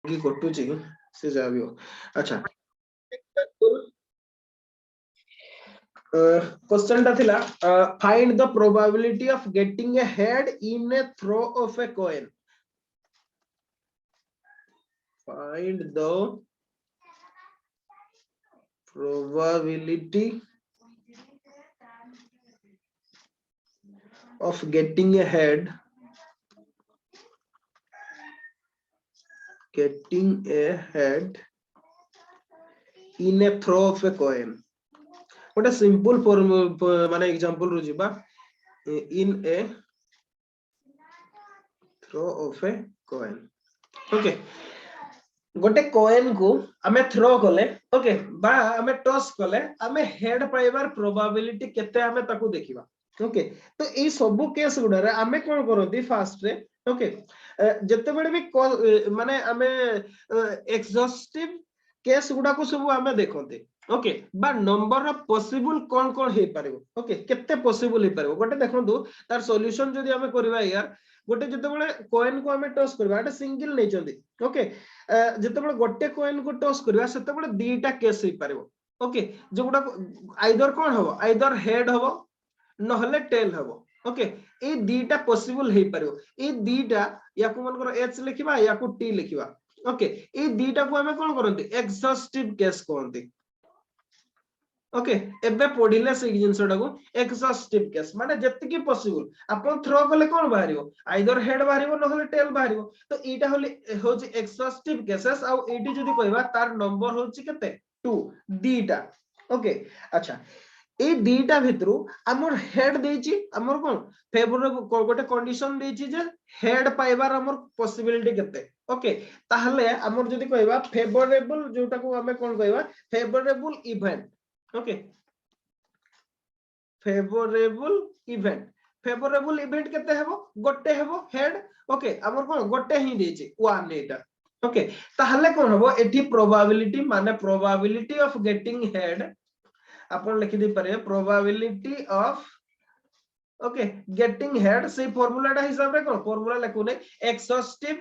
कि कटुची से जा भी हो। अच्छा क्वेश्चन टा थिला find the probability of getting a head in a throw of a coin. Find the probability of getting a head in a throw of a coin। गोटे सिंपल फॉर्म माने एग्जांपल रो जिबा in a throw of a coin। Okay गोटे coin को आमे throw कले okay बा आमे toss कले आमे हेड पाइबार प्रोबेबिलिटी केते आमे ताकू देखिबा। ओके तो ए सब केस गुडा रे आमे कोन करंती फास्ट रे ओके जते बेले भी माने आमे एग्जॉस्टिव केस गुडा को सब आमे देखंते ओके बा नंबर ऑफ पॉसिबल कोन कोन हे पारिबो ओके केते पॉसिबल हे पारिबो गोटे देखंतु तार सॉल्यूशन जदी आमे करबा यार गोटे जते बेले कॉइन को आमे टॉस करबा एटा सिंगल नै चंदी ओके जते बेले गोटे कॉइन को टॉस करबा सेते बेले दीटा केस हे पारिबो ओके जो गुडा आइदर कोन हबो आइदर हेड हबो नहले टेल हबो ओके ए दीटा पॉसिबल हे पारिबो ए दीटा याकू मन करो एच लिखिबा याकू टी लिखिबा ओके ए दीटा को हमें कोन करंती एग्जॉस्टिव केस कहंती ओके एबे पढिले से जिंसटा को एग्जॉस्टिव केस माने जति की पॉसिबल अपन थ्रो कले कोन बाहरियो आइदर हेड बाहरियो नहले टेल बाहरियो तो एटा होची एग्जॉस्टिव केसेस आ एटी जदी कहबा तार नंबर होची केते 2 दीटा ओके। अच्छा ए दीटा भितरु हमर हेड देची हमर कोन फेवरेबल गोटे कंडीशन देची जे हेड पाइबार हमर पॉसिबिलिटी केते ओके ताहले हमर जदी कहबा फेवरेबल जोटा को हमें कोन कहबा favourable event okay favourable event केते हेबो गोटे हेबो हेड ओके हमर कोन गोटे ही देची 1 एटा ओके ताहले कोन हेबो एठी प्रोबेबिलिटी माने प्रोबेबिलिटी ऑफ गेटिंग हेड अपन लिखि दे पारे probability of okay getting head से फार्मूलाटा हिसाब रे कोन फार्मूला लिखु नै एक्सॉस्टिव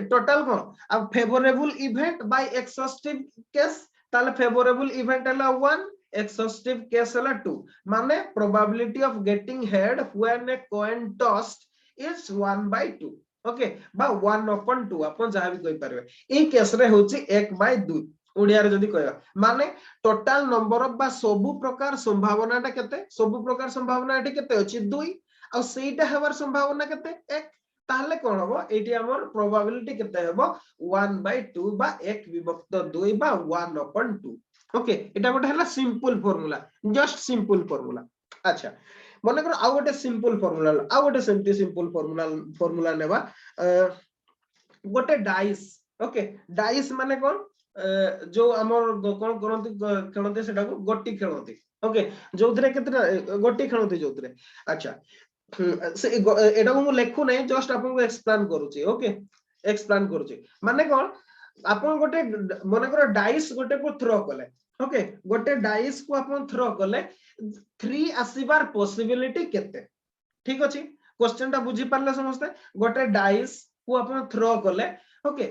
टोटल कोन अब favourable event bye exhaustive case ताले फेवरेबल इवेंट हला 1 exhaustive case हला 2 माने probability of getting head when a coin tossed is 1/2 okay बा 1/2 अपन जहां भी कहि परबे ए केस रे होची 1/2 ओडिया रे जदी कहया माने टोटल नंबर ऑफ बा सब प्रकार संभावनाटा केते सब प्रकार संभावना एठी केते अछि 2 आ सेटा हेबार संभावना केते 1 ताहले कोन हबो एठी हमर प्रोबेबिलिटी केते हेबो 1/2 बा 1/2 बा 1/2 ओके एटा गोटे हला simple formula just simple formula. अच्छा मन करो आ गोटे सिंपल फार्मूला आ गोटे सेमती सिंपल फार्मूला नेबा गोटे डाइस ओके डाइस माने कोन जो हमर कोन करंती खेलंती सेटा को गोटी खेलंती ओके जोथरे केतरा गोटी खेलंती जोथरे। अच्छा से एटा को लेखु नै जस्ट आपन को एक्सप्लेन करूची ओके एक्सप्लेन करूची माने कोन आपन गोटे मन करो डाइस गोटे को थ्रो कले ओके गोटे डाइस को आपन थ्रो कले 3 आसीबार पॉसिबिलिटी केते ठीक अछि क्वेश्चन ता बुझी पारले समझते गोटे डाइस को आपन थ्रो कले ओके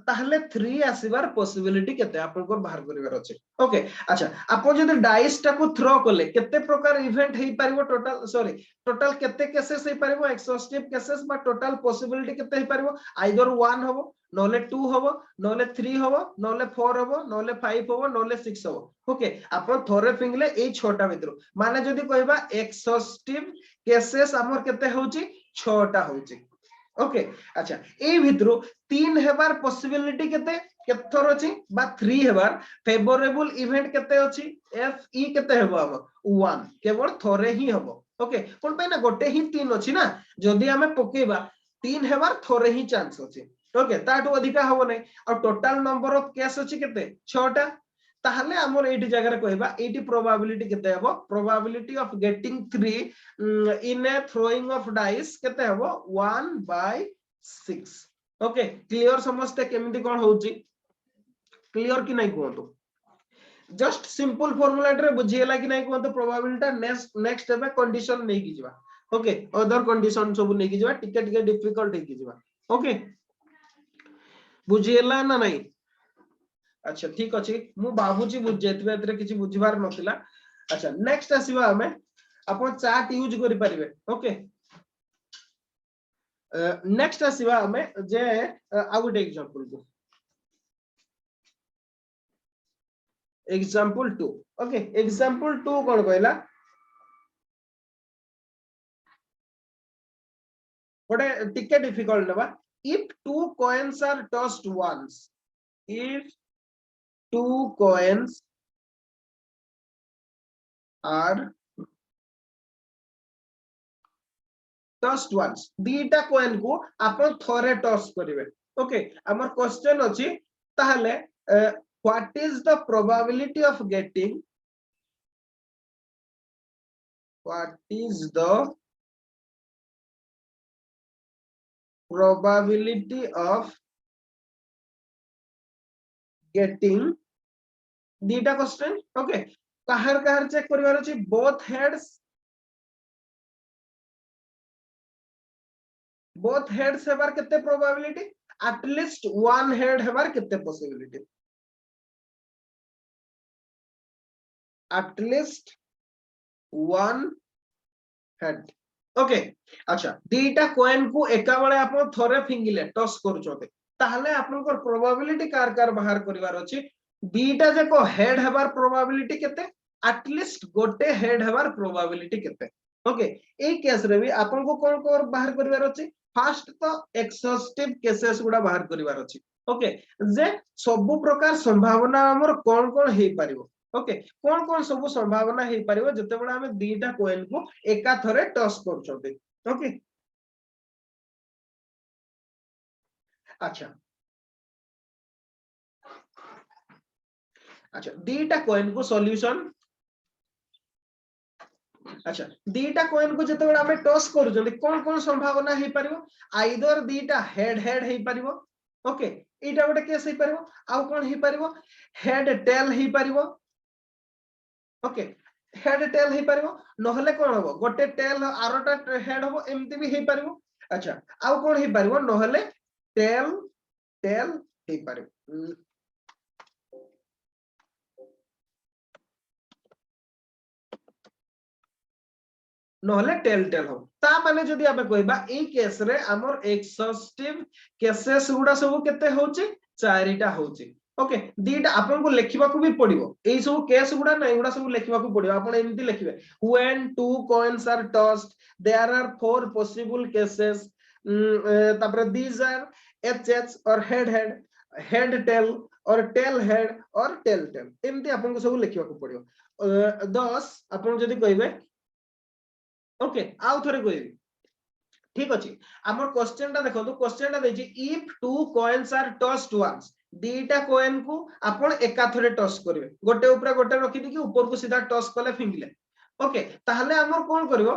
ताहले 3 आसीबार पॉसिबिलिटी केते आपन को बाहर करिवार अछि ओके। अच्छा आपन जदि डाइस टा को थ्रो कले केते प्रकार इवेंट हेई पारिबो टोटल सॉरी टोटल केते केसेस हेई पारिबो एक्सॉस्टिव केसेस बा टोटल पॉसिबिलिटी केते हेई पारिबो आइदर 1 हबो नले 2 हबो नले 3 हबो नले 4 हबो नले 5 हबो नले 6 हबो ओके आपन थोरे फिंगले ए छोटा भितरो माने जदि कहबा एक्सॉस्टिव केसेस हमर केते होची 6टा होची ओके। अच्छा ए भितरो 3 हेबार पॉसिबिलिटी केते केथर अछि बा 3 हेबार फेवरेबल इवेंट केते अछि एफ ई केते हेबो हम 1 केवल थोरे ही हबो ओके कोन पे ना गोटे ही 3 अछि ना जदि हमें पकेबा 3 हेबार थोरे ही चांस अछि ओके ताटो अधिका हबो नै और टोटल नंबर ऑफ केस अछि केते 6टा ताहले हमर एटी जगह रे कहबा एटी प्रोबेबिलिटी केते हेबो probability of getting 3 in A throwing of dice केते हेबो 1/6 ओके क्लियर समझते केमिति कोन होउची क्लियर कि नै कोंतो जस्ट सिंपल फार्मूला रे बुझियला कि नै कोंतो प्रोबेबिलिटी नेक्स्ट हेबे कंडीशन नै कि जिवा ओके अदर कंडीशन सब नै कि जिवा टिके टिके डिफिकल्ट हे कि जिवा ओके। बुझिएला ना नहीं? अच्छा ठीक अछि मु बाबूजी बुझ जेतबे एतरे किछि बुझिबार नथिला। अच्छा नेक्स्ट आसीबा हमें अपन चार्ट यूज करि परिबे। ओके नेक्स्ट आसीबा हमें जे आ गुटे एग्जांपल को एग्जांपल 2। ओके एग्जांपल 2 कोन कहला गोटे टिके डिफिकल्ट नबा। If two coins are tossed once, if two coins are tossed once, दीटा कॉइन को आपण थोरे टॉस करिवे। ओके हमर क्वेश्चन अछि ताहले what is the probability of getting, what is the probability of getting दीटा क्वेश्चन। ओके काहर काहर चेक करिवार अछि बोथ हेड्स हेबार केते प्रोबेबिलिटी, एटलीस्ट वन हेड हेबार केते possibility, at least one head. Okay अच्छा दीटा कॉइन को एका बेले आपण थोरे फिंगिले टॉस करूछोते ताहले आपनकर प्रोबेबिलिटी कार कार बाहर करिवार अछि दीटा जेको हेड हेबार प्रोबेबिलिटी केते, एटलीस्ट गोटे हेड हेबार प्रोबेबिलिटी केते। ओके ए केस रे भी आपन को कोन कोन बाहर करिवार अछि फर्स्ट तो एक्सॉस्टिव केसेस गुडा बाहर करिवार अछि। ओके जे सब प्रकार संभावना हमर कोन कोन हेई परिबो। ओके कोन कोन सब संभावना हेई परिबो जते बेला हमें दीटा कॉइन को एका थरे टॉस करछोते। ओके अच्छा अच्छा दीटा कॉइन को सॉल्यूशन। अच्छा दीटा कॉइन को जते बेला हमें टॉस करूछोते कोन कोन संभावना हेई परिबो, आइदर दीटा हेड हेड हेई परिबो। ओके एटा गोटे केस हेई परिबो, आ कोन हेई परिबो हेड टेल हेई परिबो। ओके हेड टेल हेई परिबो नहले कोन हबो गोटे टेल आरोटा हेड हबो एमती भी हेई परिबो। अच्छा आ कोन हेई परिबो नहले टेल टेल हेई परिबो, नहले टेल टेल हो ता माने जदी आबे कहबा ए केस रे हमर एक्सॉस्टिव केसेस गुडा सब केते होची चारिटा होची। ओके दीटा आपन को लेखिबा को भी पड़िबो एई सब केस गुडा नै गुडा सब लेखिबा को पड़िबो आपन एमती लिखिबे when two coins are tossed there are four possible cases तापर दीज आर एच एच और हेड हेड हेड टेल और टेल हेड और टेल टेल एमती आपन को सब लेखिबा को पड़िबो 10 आपन जदी कहबे। ओके आउ थरे कहबी ठीक अछि हमर क्वेश्चन ता देखो क्वेश्चन ता देछि if two coins are tossed once दीटा कॉइन को आपण एका थरे टॉस करिवे गोटे ऊपर गोटे रखि दी कि ऊपर को सीधा टॉस कले फिंगिले। ओके ताहले हमर कोन करिवो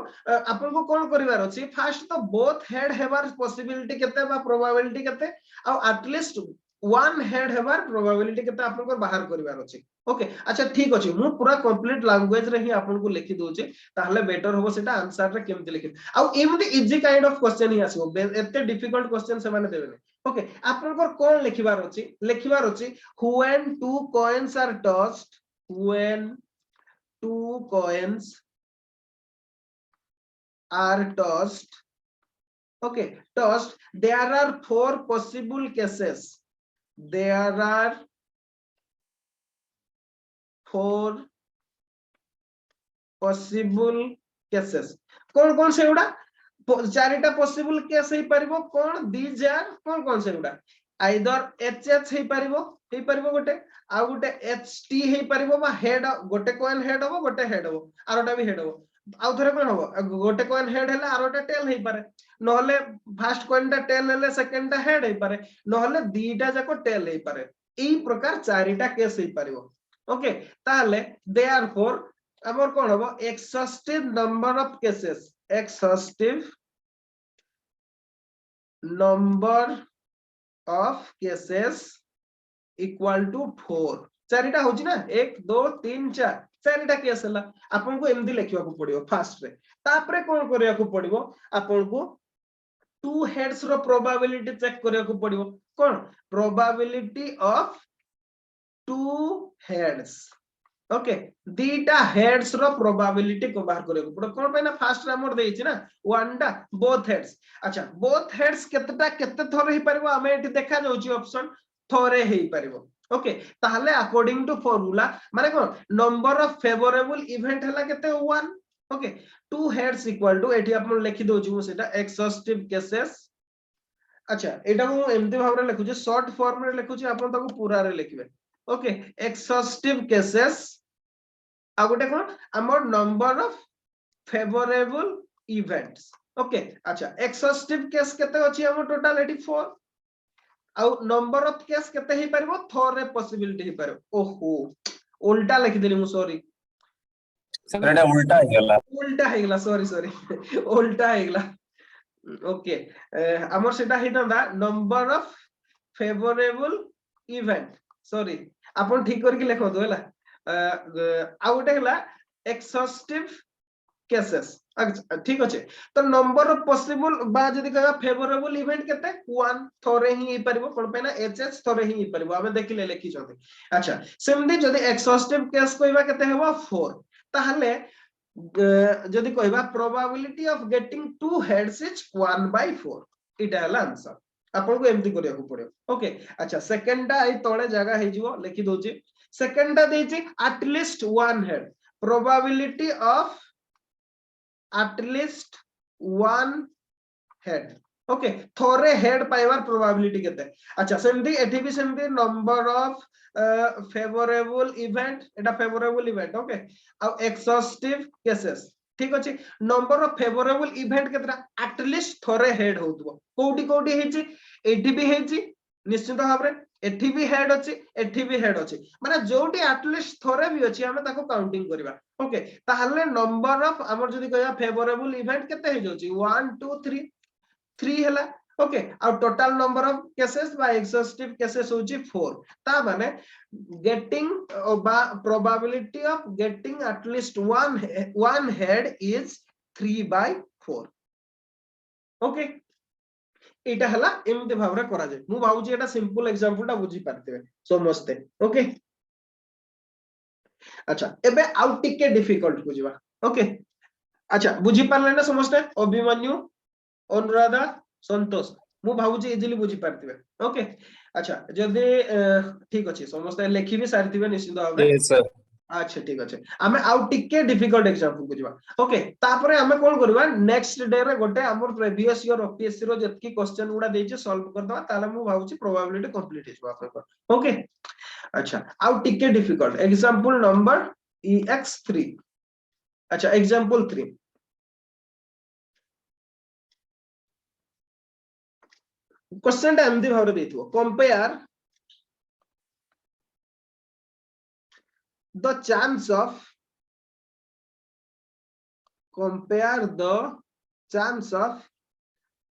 आपण को कोन करिवार अछि फर्स्ट तो बोथ हेड हेबार पॉसिबिलिटी केते बा प्रोबेबिलिटी केते आ एटलीस्ट वन हेड हेबार प्रोबेबिलिटी केते आपण को बाहर करिवार अछि। ओके अच्छा ठीक अछि मु पूरा कंप्लीट लैंग्वेज रे ही आपण को लिखि दोचे ताहले बेटर होबो सेटा आंसर रे केमति लिखि आ एमति इजी काइंड ऑफ क्वेश्चन ही आसीबो एते डिफिकल्ट क्वेश्चन से माने देबे। ओके आपण को कोन लिखिबार अछि when two coins are tossed, when two coins are tossed, okay tossed there are four possible cases, there are four possible cases कौन से गुडा चारिटा पॉसिबल केस हे परिबो कोन दीज आर कौन से गुडा आइदर एच एच हे परिबो गोटे आ गोटे एच टी हे परिबो बा हेड गोटे कॉइन हेड हबो गोटे हेड हबो आरोटा भी हेड हबो आउ थरे कोन हबो गोटे कॉइन हेड हेले आरोटा टेल हे पारे नहले फर्स्ट कॉइन टा टेल हेले सेकंड टा हेड हे पारे नहले दीटा जाको टेल हे पारे ई प्रकार चारिटा केस हे परिबो। ओके ताहले देयरफॉर हमर कोन हबो exhaustive number of cases, exhaustive number of cases equal to 4 चारिटा होची ना 1 2 3 4 चारिटा केस हला आपन को एमदी लिखिबा को पड़ियो फास्ट रे तापरे कोन करिया को पड़ियो आपन को टू हेड्स रो प्रोबेबिलिटी चेक करिया को पड़ियो कौन प्रोबेबिलिटी ऑफ 2 हेड्स ओके दीटा हेड्स रो प्रोबेबिलिटी को बाहर करे पड़ो कोन पे ना फास्ट रामर देई छी ना वन टा बोथ हेड्स अच्छा बोथ हेड्स केतेटा केते थोर हे परबो हमें एठी देखा जाउची ऑप्शन थोरे हे परबो ओके ताहले अकॉर्डिंग टू फार्मूला माने कोन नंबर ऑफ फेवरेबल इवेंट हला केते 1 ओके 2 हेड्स इक्वल टू एठी अपन लिखि दोची मु सेटा एक्सॉस्टिव केसेस अच्छा एटा को एमती भाबरे लिखु छी शॉर्ट फॉर्म रे लिखु छी अपन ताको पूरा रे लिखबे ओके एक्सॉस्टिव केसेस आ गोटे कोन हमर number of favourable events okay अच्छा एक्सॉस्टिव केस केते अछि हमर टोटल 84 आ नंबर ऑफ केस केते हे परबो थोरे पॉसिबिलिटी हे परबो ओहो उल्टा लिख देली मु सॉरी सर एटा उल्टा हे गेला सॉरी उल्टा हे गेला ओके हमर सेटा हेतंदा number of favourable event sorry अपन ठीक करके लिखो दो हला आ गोटे हला एक्सॉस्टिव केसेस ठीक अछि तो नंबर ऑफ पॉसिबल बा जदी कहबा फेवरेबल इवेंट केते 1 थोरे ही परबो कोन पे ना एचएच थोरे ही परबो हमें देखिले लिखि छथि अच्छा सेमदी जदी एक्सॉस्टिव केस कहबा केते हेबो 4 ताहले जदी कहबा probability of getting 2 heads is 1/4 इटा हला आंसर अपन को एमती करिया को पड़ियो ओके अच्छा सेकंड टा आई तळे जगह हे जिवो लिखि दोची सेकंड टा देची एट लीस्ट 1 head probability of at least 1 head okay थोरे हेड पाइबार प्रोबेबिलिटी केते अच्छा सेमदी एठी भी सेमदी नंबर ऑफ फेवरेबल इवेंट एटा फेवरेबल इवेंट ओके आ एक्सॉस्टिव केसेस ठीक अछि नंबर ऑफ फेवरेबल इवेंट केतरा एट लीस्ट थोरे हेड होतबो कोठी कोठी हेची एठी भी हेची निश्चित भाबरे एठी भी हेड अछि एठी भी हेड अछि माने जोटी एट लीस्ट थोरे भी अछि हमें ताको काउंटिंग करबा ओके ताहले नंबर ऑफ हमर जदी कहया फेवरेबल इवेंट केते हे जोची 1 2 3 3 हला ओके आ टोटल नंबर ऑफ केसेस बा एक्सॉस्टिव केसेस होची 4 ता माने गेटिंग बा probability of getting at least one head is 3/4 okay एटा हला एमते भाबरा करा जाय मु भाउची एटा सिंपल एग्जांपल टा बुझी पारते समस्ते ओके अच्छा एबे आउट टिके डिफिकल्ट बुझिबा ओके अच्छा बुझी पारले ना समस्ते अभिमन्यु अनुराधा संतोष मु भाउची इजीली बुझी पारतिबे ओके अच्छा जदी ठीक अछि समस्त लेखि भी सारतिबे निश्चित भाबरे यस सर अच्छा ठीक अछि हमें आउट टिके डिफिकल्ट एग्जांपल बुझिबा ओके तापरे हमें कोन करबा नेक्स्ट डे रे गोटे हमर प्रीवियस ईयर ओपीएससी रो जतकी क्वेश्चन गुडा देछि सॉल्व कर दवा ताले मु भाउची प्रोबेबिलिटी कंप्लीट हिजबा आपन ओके अच्छा आउट टिके डिफिकल्ट एग्जांपल नंबर ex3 अच्छा एग्जांपल 3 क्वेश्चन टा एमदी भाबरे देथिबो compare the chance of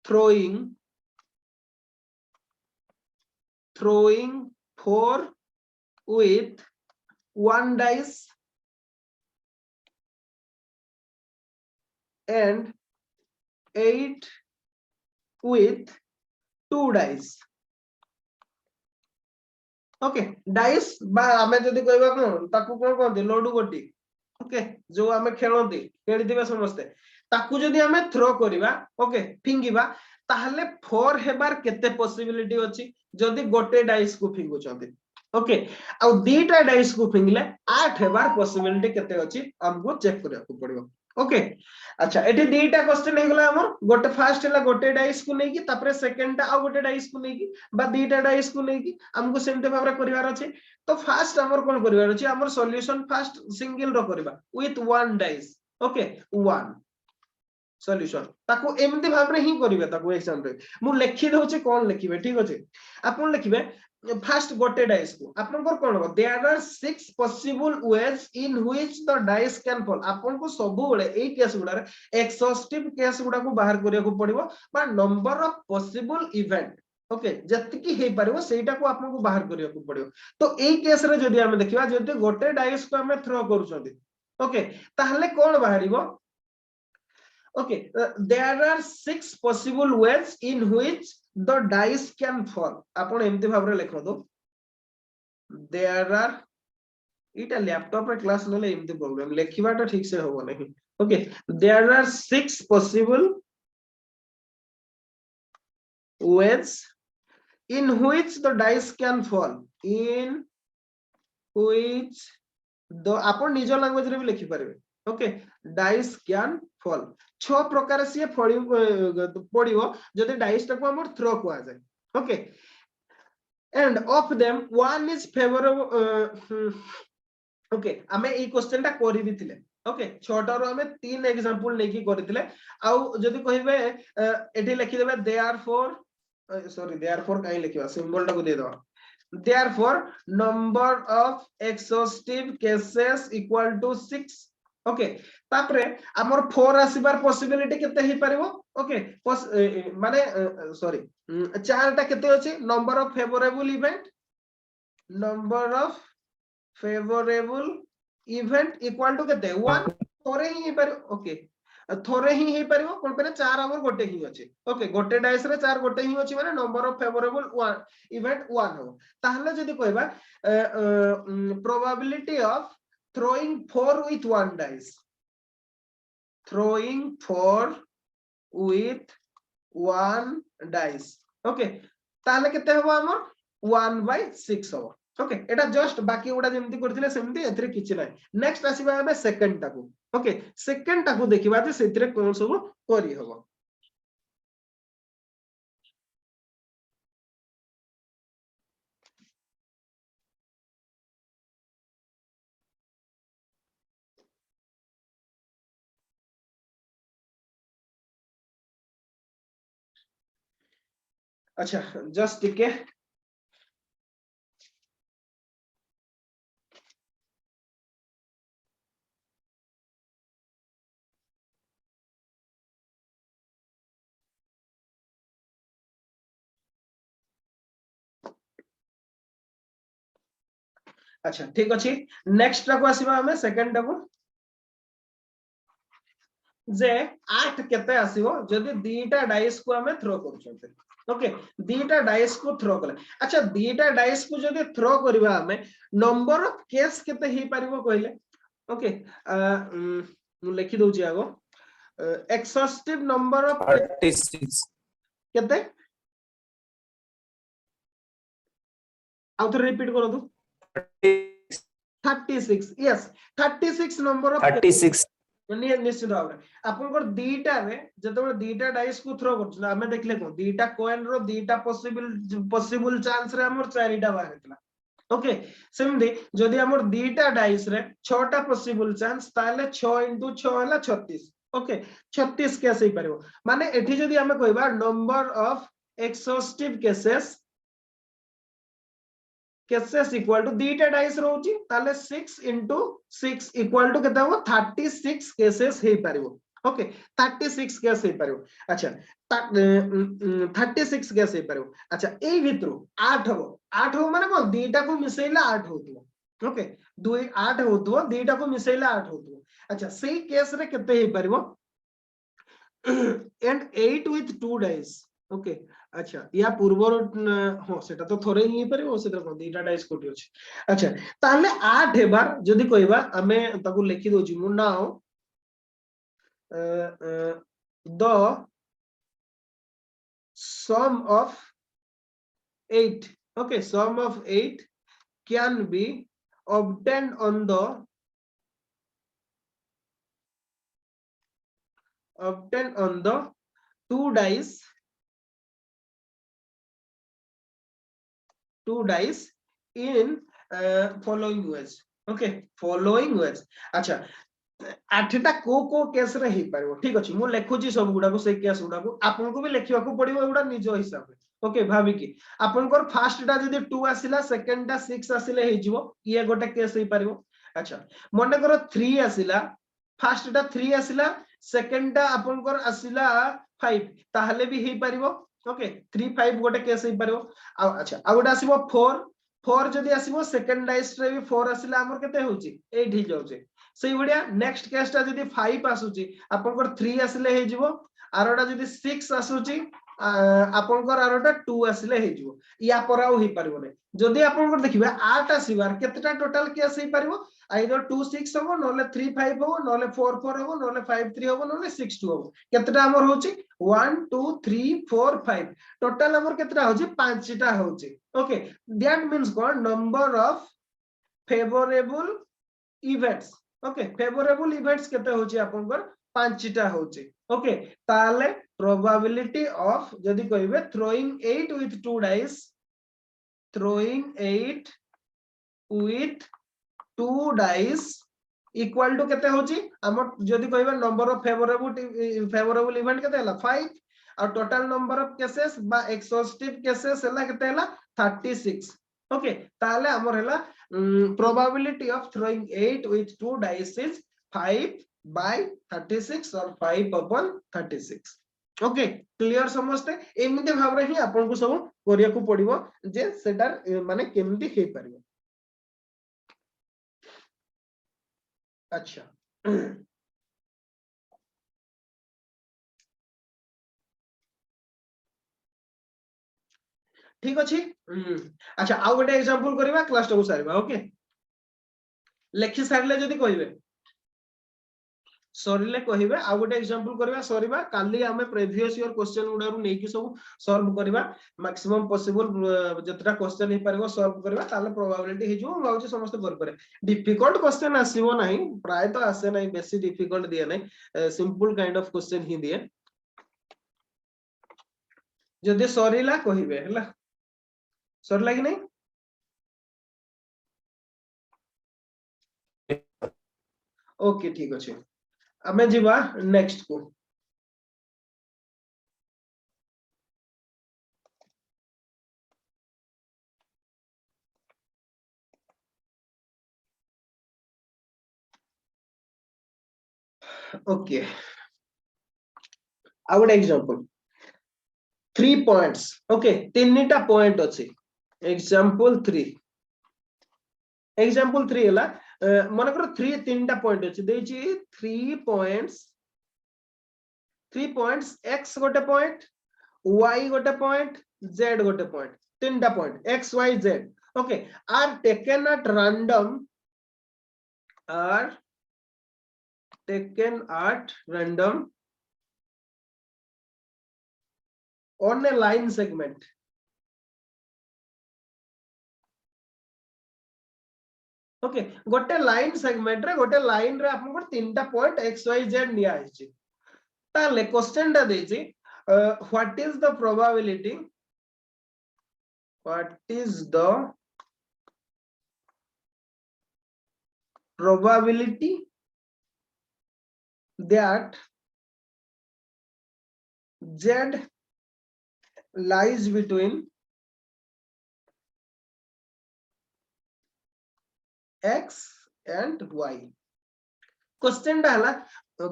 throwing 4 with 1 dice and 8 with 2 dice okay dice बा हमें जदी कहबा कोन ताकू कोन कहते लड्डू गोटी ओके जो हमें खेलंती खेली दिबे समस्त ताकू जदी हमें थ्रो करिबा ओके फिंगिबा ताहले 4 हेबार केते पॉसिबिलिटी अछि जदी गोटे डाइस को फिंगु चंती ओके आ दीटा डाइस को फिंगले 8 हेबार पॉसिबिलिटी केते अछि हमको चेक करिया को पड़िबो ओके अच्छा एठी दीटा क्वेश्चन हे गला हमर गोटे फर्स्ट हला गोटे डाइस को नेकी तापरे सेकंड टा आ गोटे डाइस को नेकी बा दीटा डाइस को नेकी हमको सेमते भाबरा करिवार अछि तो फर्स्ट हमर कोन करिवार अछि हमर सॉल्यूशन फर्स्ट सिंगल रो करबा विथ 1 डाइस ओके 1 सॉल्यूशन ताको एमती भाबरे ही करिवे ताको एग्जाम रे मु लिखि दोचे कोन लिखिबे ठीक अछि आपण लिखिबे फर्स्ट गोटे डाइस को आपन को कोन हो there are 6 possible ways in which the dice can fall आपन को सब बेले एई केस गुडा एक्सॉस्टिव केस गुडा को बाहर करिया को पड़िबो बा number of possible event okay जति हे परबो सेटा को आपन को बाहर करिया को पड़िबो तो एई केस रे जदी हम देखिबा जदी गोटे डाइस को हम थ्रो करू छथि ओके ताहले कोन बाहरिबो Okay, there are 6 possible ways in which the dice can fall. आपण एमती भाବରେ लेखो दो. There are इटा लैपटॉप रे क्लास नले एमती प्रॉब्लम लेखिबाटा ठीक से होबो नहीं. Okay, there are 6 possible ways in which the dice can fall. In which the आपण निज लैंग्वेज रे भी लिखि परबे. Okay, dice can fall. 6 प्रकार से पड़िबो जदि डाइस टाको हमर थ्रो को जाय. Okay, and of them one is favorable. Okay, आमे ई क्वेश्चन टा करि भी थिले. Okay, 6 रो हमें 3 एग्जांपल लेकी करथिले. आउ जदि कहिबे एठी लिखि देबे therefore therefore काई लिखिबा सिंबल टाको दे दो. Therefore number of exhaustive cases equal to 6. Okay, तापरे हमर 4 आसीबार पॉसिबिलिटी केते ही परिबो. Okay, माने सॉरी 4 टा केते अछि number of favourable event, number of favourable event equal to केते 1 थोरे ही पर. ओके, थोरे ही हे परिबो कोन पे 4 हमर गोटे ही अछि. ओके, गोटे डाइस रे 4 गोटे ही अछि माने नंबर ऑफ फेवरेबल 1 इवेंट 1 हो. ताहले जदी कहबा probability of throwing 4 with 1 dice, throwing 4 with 1 dice. Okay, ताहले केते होबो हमर 1/6 हो. ओके, एटा जस्ट बाकी उडा जेमति करथिले सेमति एथरे किछि नै. नेक्स्ट आसीबा हबे सेकंड टाकू. ओके, सेकंड टाकू देखिबा जे सेतिरे कोन सब करि होबो. अच्छा, जस्ट टिके अच्छा ठीक अछि. नेक्स्ट टाको आसीबा हमें सेकंड टाको जे 8 केते आसीबो जदी दीटा डाइस को हमें थ्रो करछते. ओके, दीटा डाइस को थ्रो कले. अच्छा, दीटा डाइस को जदी थ्रो करबा हमें नंबर ऑफ केस केते ही परिबो कहले. ओके, मु लिखि दोछि आगो एक्सॉस्टिव नंबर ऑफ 36 केते आउ तो रिपीट करो दो. 36. यस, 36 नंबर ऑफ 36 निश्चित भाव आपनकर दीटा रे जतबे दीटा डाइस को थ्रो करछ ना हमें देखले को दीटा कॉइन रो दीटा पॉसिबल चांस रे हमर चारिटा बाहरतला. ओके, सेमदी जदी हमर दीटा डाइस रे 6 टा पॉसिबल चांस ताले 6 * 6 हला 36. ओके, 36 केस ही परबो माने एठी जदी हमें कहबा number of exhaustive cases equal to दीटा डाइस रहउची ताले 6 * 6 इक्वल टू केता हो 36 केसेस हे परिबो. ओके, 36 केस हे परिबो. अच्छा, 36 केस हे परिबो. अच्छा, ए भितरो 8 हो माने कोन दीटा को मिसेइला 8 होतबो. ओके, 2 8 होतबो दीटा को मिसेइला 8 होतबो. अच्छा, सेही केस रे केते हे परिबो एंड 8 with 2 डाइस. ओके, अच्छा या पूर्वर हो सेटा तो थोरे ही परिबो सेटा को दीटा डाइस कोठी अछि. अच्छा, ताले 8 हेबार जदी कहबा हमें ताकू लिखि दोछि मु now the sum of 8. Okay, sum of 8 can be obtained on the two dice in following ways. Okay, following ways. अच्छा, 8टा को केस रे ही परबो. ठीक अछि, मु लेखुची सब गुडा को से केस गुडा को आपन को भी लेखिवा को पड़िबो गुडा निजो हिसाब रे. ओके, भाबी की आपन को फर्स्ट टा जदी 2 आसिला सेकंड टा 6 आसिले हे जिवो ये गोटे केस ही परबो. अच्छा, मने करो 3 आसिला फर्स्ट टा 3 आसिला सेकंड टा आपन को आसिला 5 ताहले भी हे परबो. ओके, 3 5 गोटे केस ही परबो. अच्छा, आ गोटे आसीबो 4 जदी आसीबो सेकंड डाइस रे भी 4 आसिला हमर केते होउची 8 ही जाउचे. सही बढ़िया नेक्स्ट केस टा जदी 5 आसुची आपनकर 3 आसिले हे जिवो आरोटा जदी 6 आसुची आपनकर आरोटा 2 आसिले हे जिवो या पर आउ हे परबो नै जदी आपनकर देखिबा 8 आसीबार केतेटा टोटल केस हे परबो आइदर 2 6 होबो नले 3 5 होबो नले 4 4 होबो नले 5 3 होबो नले 6 2 होबो केतेटा हमर होची 1 2 3 4 5 टोटल हमर केतेटा होची 5 टा होची okay that means cone number of favourable events okay favourable events केते होची आपनकर 5 टा होची ओके ताले प्रोबेबिलिटी ऑफ जदी कहबे throwing 8 with 2 dice throwing 8 with 2 dice equal to केते होची हम जदी कहबे नंबर ऑफ फेवरेबल इवेंट केते हला 5 और टोटल नंबर ऑफ केसेस बा एक्सॉस्टिव केसेस हला केते हला 36 ओके ताले हमर हला probability of throwing 8 with 2 dice is 5 by 36 or 5 upon 36 okay clear समझते एमिते भाबरे ही आपन को सब करिया को पड़िबो जे सेटा माने केमती हे परिबो अच्छा ठीक अछि अच्छा आ गोटे एग्जांपल करबा क्लास टू सारिबा ओके लेखि सारले जदी कहिबे सरिले कहिबे आ गोटे एग्जांपल करबा सरिबा काली हमें प्रीवियस ईयर क्वेश्चन उडारू नै कि सब सॉल्व करबा मैक्सिमम पॉसिबल जतरा क्वेश्चन हे परबो सॉल्व करबा ताले प्रोबेबिलिटी हे जो गाउछ समस्त कर करे डिफिकल्ट क्वेश्चन आसीबो नै प्राय तो आसे नै बेसी डिफिकल्ट दिए नै सिंपल काइंड ऑफ क्वेश्चन ही दिए जदी सरिला कहिबे हला सरिला कि नै ओके ठीक अछि हमें जीवा नेक्स्ट को ओके आ गुड एग्जांपल 3 पॉइंट्स ओके तीनटा पॉइंट अछि एग्जांपल 3 हला मन करो 3 तीनटा पॉइंट अछि देछि 3 पॉइंट्स x गोटे पॉइंट y गोटे पॉइंट z गोटे पॉइंट तीनटा point x y z okay are taken at random on a line segment okay गोटे लाइन सेगमेंट रे गोटे लाइन रे आपन को तीनटा पॉइंट x y z निया आइछि ताले क्वेश्चन ता देछि what is the probability that z lies between x and y question ता हला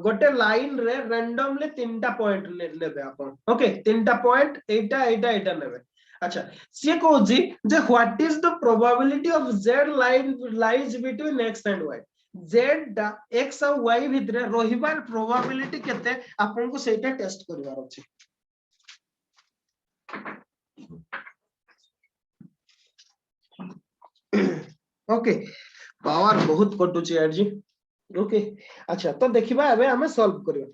गोटे लाइन रे रैंडमली तीनटा पॉइंट लेबे आपण ओके तीनटा पॉइंट एटा नेबे अच्छा से कहूजी जे what is the probability of z lies between x and y z x और y भितरे रहिबार प्रोबेबिलिटी केते आपण को सेटा टेस्ट करबार अछि ओके पावर बहुत कटुची यार जी ओके अच्छा तो देखिबा एबे हमें सॉल्व करियो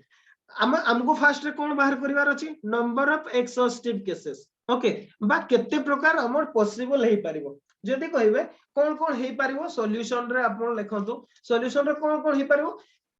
हमको फास्ट रे कोन बाहर करिवार अछि number of exhaustive cases okay बा केते प्रकार हमर पॉसिबल हे परिबो जदी कहिबे कोन हे परिबो सॉल्यूशन रे आपण लेखंतु सॉल्यूशन रे कोन हे परिबो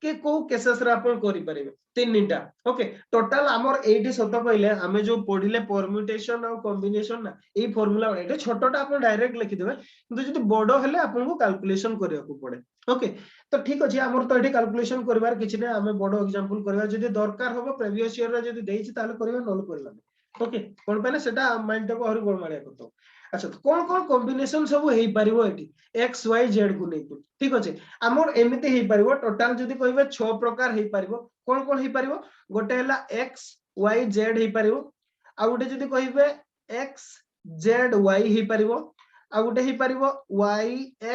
के को केसेस रे आपण करि परिबे तीनटा ओके टोटल हमर 80 शत कहले हमें जो पढिले परम्यूटेशन और कॉम्बिनेशन ना ए फार्मूला एटा छोटटा आपण डायरेक्ट लिखि देबे किंतु जदी बडो हेले आपण को कैलकुलेशन करिया को पड़े ओके तो ठीक अछि हमर तो एठी कैलकुलेशन करबार किछि नै हमें बडो एग्जांपल करबा जदी दरकार होबो प्रीवियस ईयर रे जदी देइछि ताले करबा नल करला ओके कोन पने सेटा माइंड को हरि गोल मारिया करतो अच्छा तो कोन कॉम्बिनेशन सब हेई परिबो एठी x y z को नै ठीक अछि हमर एमिते हेई परिबो टोटल जदी कहबे 6 प्रकार हेई परिबो कोन हेई परिबो गोटे हला x y z हेई परिबो आ गोटे जदी कहबे x z y हेई परिबो आ गोटे हेई परिबो y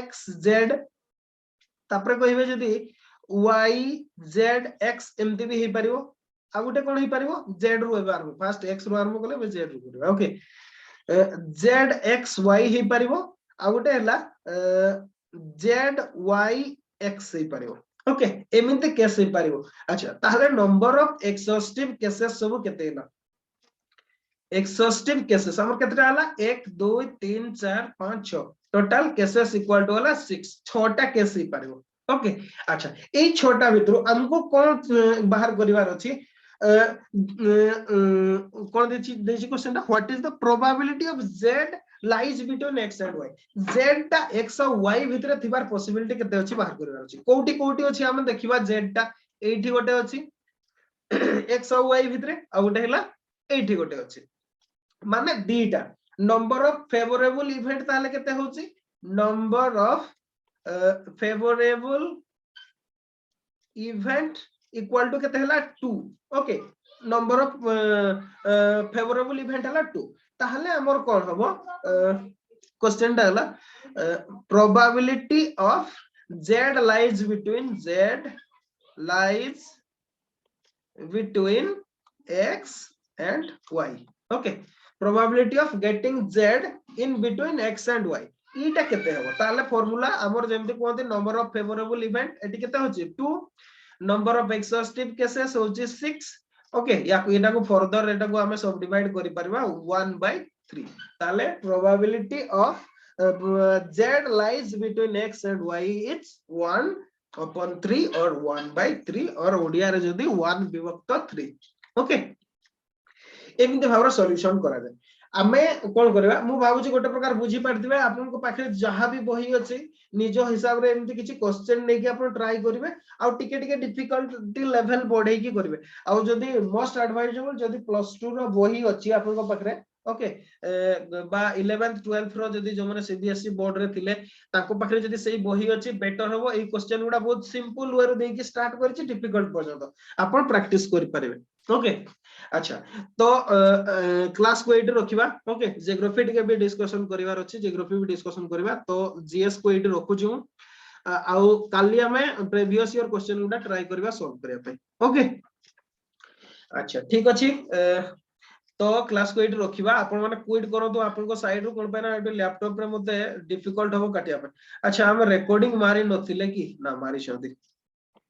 x z तापरे कहबे जदी y z x एमती भी हे परिवो आ गुटे कोन हे परिवो z रु एबे आरंभ फर्स्ट x रु आरंभ कले बे z रु करबा ओके z x y हे परिवो आ गुटे हला z y x हे परिवो ओके एमते केस हे परिवो अच्छा ताहले नंबर ऑफ एक्सॉस्टिव केसेस सब केते ना एक्सॉस्टिव केसेस हमर केतरा हला 1 2 3 4 5 6 टोटल केसेस इक्वल टू हला 6 6टा केस हे परिवो ओके अच्छा ए 6टा भितरु हमको कोन बाहर करिवार अछि कोन देछि क्वेश्चन दा what is the probability of z lies between x and y z टा x और y भितरे थिबार पॉसिबिलिटी केते अछि बाहर करिवार अछि कोठी कोठी अछि हम देखिबा z टा एठी गोटे अछि x और y भितरे आ गोटे हला एठी गोटे अछि माने दीटा नंबर ऑफ फेवरेबल इवेंट ताले केते होछि number of favourable event equal to केते हला 2 okay number of favourable event हला 2 ताहले हमर कोन हबो क्वेश्चन दा हला probability of z lies between x and y okay probability of getting z in between x and y इटा केते हबो ताले फार्मूला हमर जेमति कोनते number of favourable event eighty केते होची 2 नंबर ऑफ एक्सॉस्टिव केसेस होची 6 ओके या एटा को फर्दर एटा को हमें सब डिवाइड करि परबा 1/3 ताले probability of z lies between x and y is 1/3 or 1/3 और ओडिया रे जदी 1 विभक्त 3 ओके एमिते भावर सॉल्यूशन करा जाय आमे कोन करबा मु भाबुची गोटे प्रकार बुझी पारथिबे आपन को पाखे जहां भी बही अछि निजो हिसाब रे एमिते किछि क्वेश्चन नै कि आपन ट्राई करिवे आ टिके टिके डिफिकल्टी लेवल बढ़े की करिवे आ जदी मोस्ट एडवाइजेबल जदी +2 रो बही अछि आपन को पाखरे ओके बा 11th 12th रो जदी जो माने सीबीएसई बोर्ड रे थिले ताको पाखरे जदी सेही बही अछि बेटर होबो ए क्वेश्चन गुडा बहुत सिंपल वे रे दे कि स्टार्ट करछि डिफिकल्ट पर्यंत आपन प्रैक्टिस करि परिवे ओके अच्छा तो क्लास को एटी रखिबा ओके जियोग्राफी टिके भी डिस्कशन करिवार अछि जियोग्राफी भी डिस्कशन करिवा तो जीएस को एटी रखु छु आउ काली हमें प्रीवियस ईयर क्वेश्चन गुडा ट्राई करबा सॉल्व करिया पे ओके अच्छा ठीक अछि तो क्लास को एटी रखिबा आपन माने क्विट करो तो आपन को साइड रो कोन पैना एटी लैपटॉप रे मते डिफिकल्ट हो काटिया पे अच्छा हम रिकॉर्डिंग मारी नथिले कि ना मारी छथि